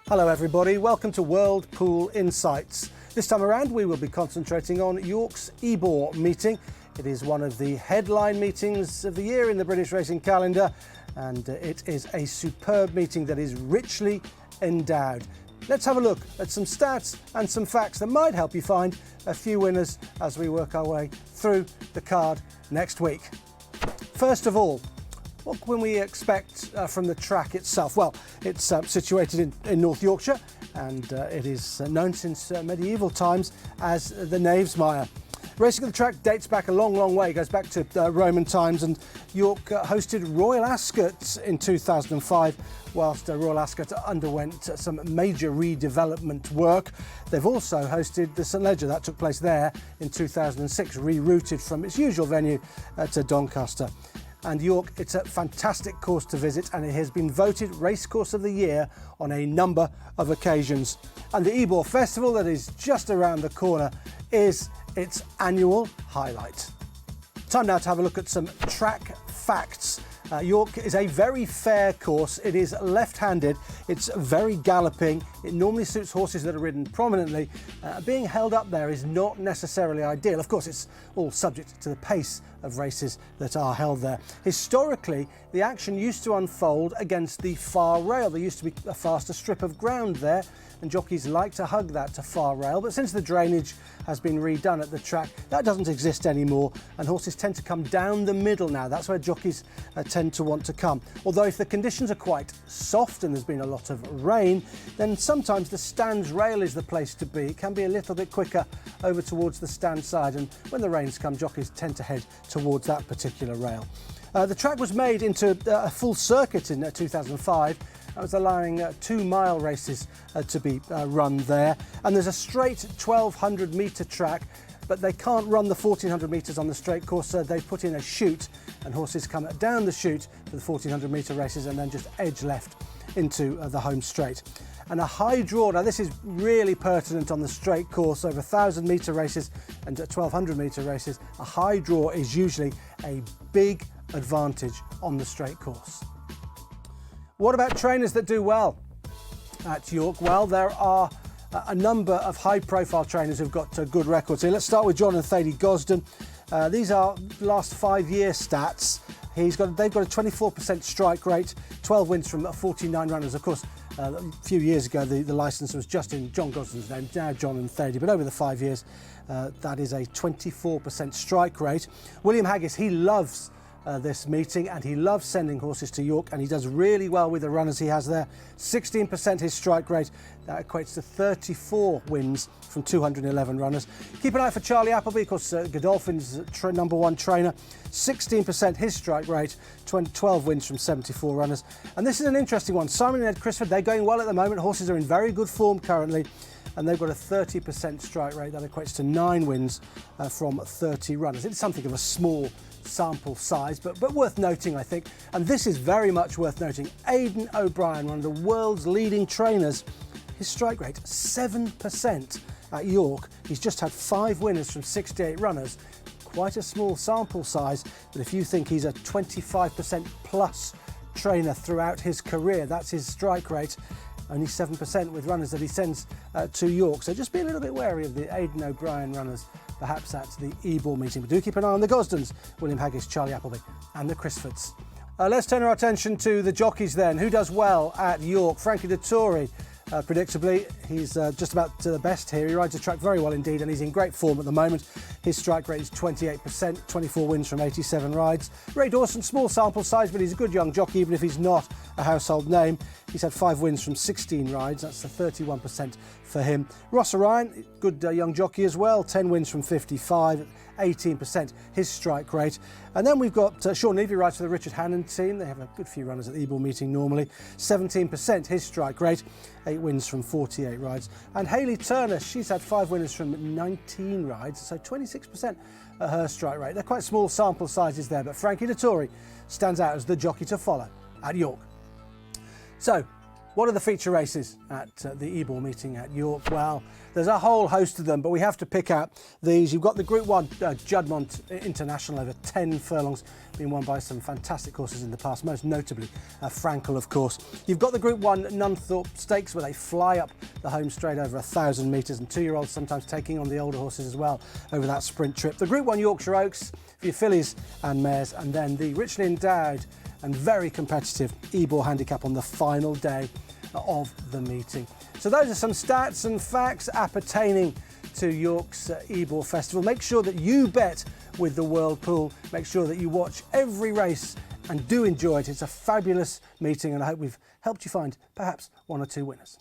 Hello everybody, welcome to World Pool Insights. This time around we will be concentrating on York's Ebor meeting. It is one of the headline meetings of the year in the British racing calendar, and it is a superb meeting that is richly endowed. Let's have a look at some stats and some facts that might help you find a few winners as we work our way through the card next week. First of all, what can we expect from the track itself? Well, it's situated in North Yorkshire, and it is known since medieval times as the Knavesmire. Racing at the track dates back a long way, goes back to Roman times, and York hosted Royal Ascot in 2005, whilst Royal Ascot underwent some major redevelopment work. They've also hosted the St Leger, that took place there in 2006, rerouted from its usual venue to Doncaster. And York, it's a fantastic course to visit, and it has been voted Racecourse of the Year on a number of occasions. And the Ebor Festival, that is just around the corner, is its annual highlight. Time now to have a look at some track facts. York is a very fair course. It is left-handed, it's very galloping, it normally suits horses that are ridden prominently. Being held up there is not necessarily ideal. Of course, it's all subject to the pace of races that are held there. Historically, the action used to unfold against the far rail. There used to be a faster strip of ground there, and jockeys like to hug that to far rail, but since the drainage has been redone at the track, that doesn't exist anymore, and horses tend to come down the middle now. That's where jockeys tend to want to come. Although if the conditions are quite soft and there's been a lot of rain, then sometimes the stands rail is the place to be. It can be a little bit quicker over towards the stand side, and when the rains come, jockeys tend to head towards that particular rail. The track was made into a full circuit in 2005. That was allowing 2-mile races to be run there. And there's a straight 1,200 metre track, but they can't run the 1,400 metres on the straight course, so they put in a chute, and horses come down the chute for the 1,400 metre races and then just edge left into the home straight. And a high draw, now this is really pertinent on the straight course, over 1,000 metre races and 1,200 metre races, a high draw is usually a big advantage on the straight course. What about trainers that do well at York? Well, there are a number of high-profile trainers who've got good records here. Let's start with John and Thady Gosden. These are last 5-year stats. They've got a 24% strike rate, 12 wins from 49 runners. Of course, a few years ago, the licence was just in John Gosden's name, now John and Thady, but over the 5 years, that is a 24% strike rate. William Haggis, he loves this meeting, and he loves sending horses to York, and he does really well with the runners he has there. 16% his strike rate, that equates to 34 wins from 211 runners. Keep an eye for Charlie Appleby, of course, Godolphin's #1 trainer. 16% his strike rate, 12 wins from 74 runners. And this is an interesting one. Simon and Ed Crisford, they're going well at the moment. Horses are in very good form currently, and they've got a 30% strike rate. That equates to 9 wins from 30 runners. It's something of a small sample size, but worth noting, I think. And this is very much worth noting. Aidan O'Brien, one of the world's leading trainers, his strike rate, 7% at York. He's just had 5 winners from 68 runners. Quite a small sample size, but if you think he's a 25% plus trainer throughout his career, that's his strike rate. Only 7% with runners that he sends to York. So just be a little bit wary of the Aidan O'Brien runners, perhaps at the Ebor meeting. But do keep an eye on the Gosdens, William Haggis, Charlie Appleby and the Crisfords. Let's turn our attention to the jockeys then. Who does well at York? Frankie Dettori, predictably, he's just about to the best here. He rides the track very well indeed, and he's in great form at the moment. His strike rate is 28%, 24 wins from 87 rides. Ray Dawson, small sample size, but he's a good young jockey, even if he's not a household name. He's had 5 wins from 16 rides, that's the 31% for him. Ross Orion, good young jockey as well, 10 wins from 55, 18% his strike rate. And then we've got Sean Levy rides for the Richard Hannon team. They have a good few runners at the Ebor meeting normally. 17% his strike rate, 8 wins from 48 rides. And Hayley Turner, she's had 5 winners from 19 rides, so 26% her strike rate. They're quite small sample sizes there, but Frankie Dettori stands out as the jockey to follow at York. So, What are the feature races at the Ebor meeting at York? Well, there's a whole host of them, but we have to pick out these. You've got the Group 1 Juddmonte International, over 10 furlongs, been won by some fantastic horses in the past, most notably Frankel, of course. You've got the Group 1 Nunthorpe Stakes, where they fly up the home straight over 1,000 metres, and 2-year-olds sometimes taking on the older horses as well over that sprint trip. The Group 1 Yorkshire Oaks for your fillies and mares, and then the richly endowed and very competitive Ebor Handicap on the final day of the meeting. So those are some stats and facts appertaining to York's Ebor Festival. Make sure that you bet with the World Pool. Make sure that you watch every race and do enjoy it. It's a fabulous meeting, and I hope we've helped you find perhaps one or two winners.